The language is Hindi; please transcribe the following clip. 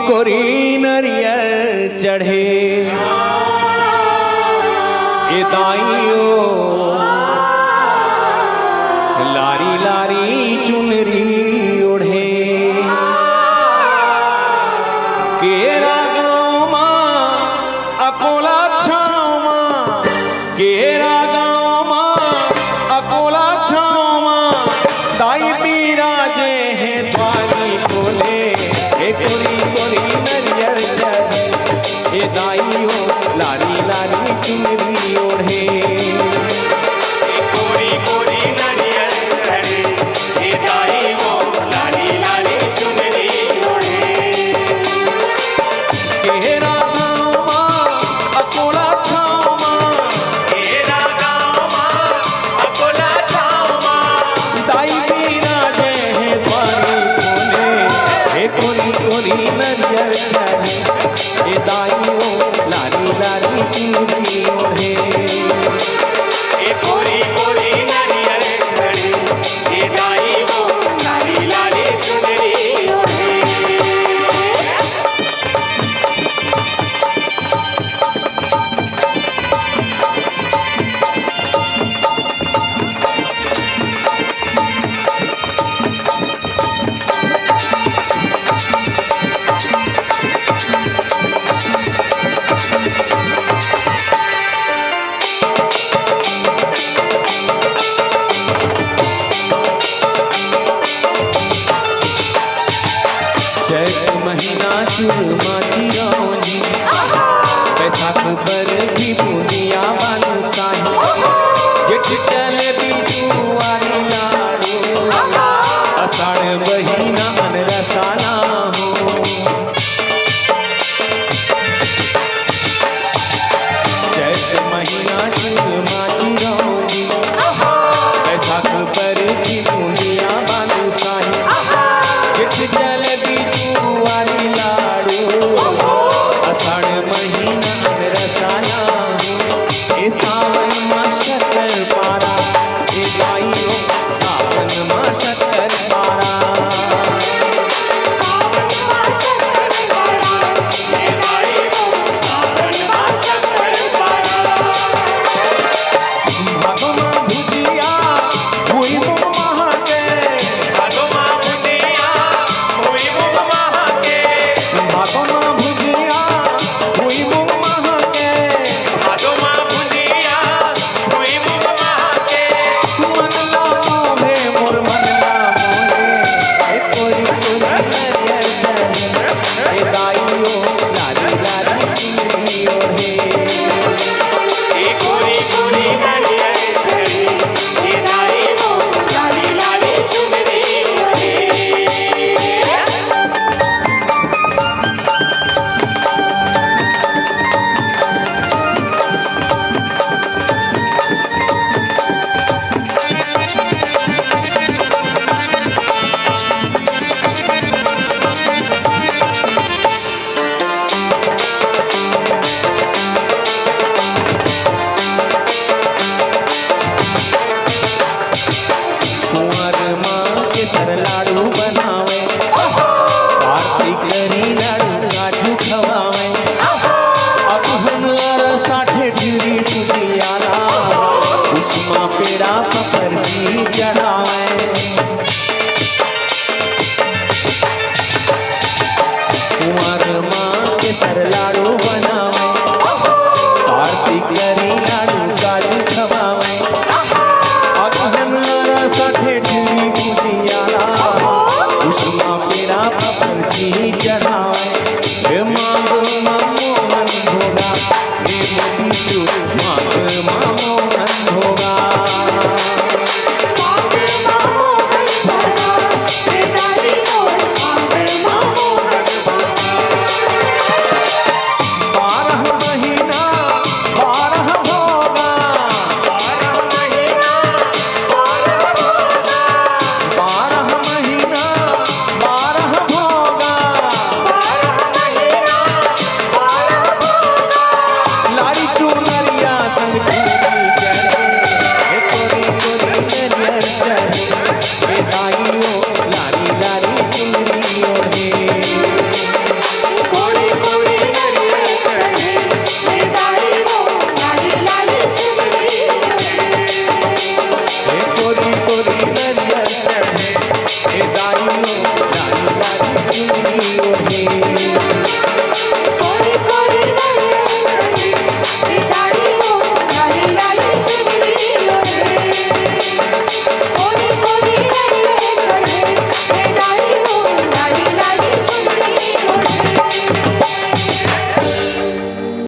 कोरी नरियर चढ़े ए दाइयो लारी लारी चुनरी ओढ़े केरा गाँव माँ अकोला छाँव माँ केरा गाँव माँ अकोला छाँव माँ दाई बिराजे हैं द्वारी खोले ए कोरी कोरी नरियर चढ़े ए दाइयो लारी लारी चुनरी ओढ़े ए कोरी कोरी नरियर चढ़े ए दाइयो लारी लारी चुनरी ओढ़े केरा गाँव माँ अकोला छाँव माँ केरा गाँव माँ अकोला छाँव माँ दाई बिराजे हैं द्वारी खोले ए कोरी कोरी नरियर चढ़े ए दाइयो लारी लारी चुनरी ओढ़े ए कोरी कोरी नरियर चढ़े ए दाइयो लारी लारी चुनरी ओढ़े चैत महीना चूरमा चिरौनी बैसाख पर भी बुनिया बालू साही जेठ चल बिजुआरी लाड़ू अषाढ़ महीना अनरसाना हो चैत महीना चूरमा चिरौनी बैसाख पर भी बुनिया बालू साही जेठ चल बिजुआरी लाड़ू अषाढ़ महीना रसाना ए सावन माँ शक्कर पारा ए गाइयो सावन माँ शक्कर पारा सावन माँ शक्कर पारा ए दाइयो सावन माँ शक्कर पारा भगवा भुजिया हुई मुख महाके भगवा भुजिया हुई मुख महाके भगवा भुजिया हुई मुख महाके भगवा भुजिया हुई मुख महाके मनला मोहे मोर मनला मोहे ए कोरी कोरी नरियर चढ़े ए दाइयो लारी लारी चुनरी ओढ़े ए कोरी कोरी नरियर चढ़े ए दाइयो लारी लारी चुनरी ओढ़े कुंवर माँ के सर लाडू बनावे कार्तिक करी लाडू काजू खवावे अगहन साठे ढिरी टुटियाला उष्मा पेड़ा पकड़ जी चढ़ावे कुंवर माँ के सर लाडू बनावे कार्तिक करी लाडू काजू खवावे साठे ढिरी कुटियाला उष्मा पेड़ा पकड़ जी चढ़ावे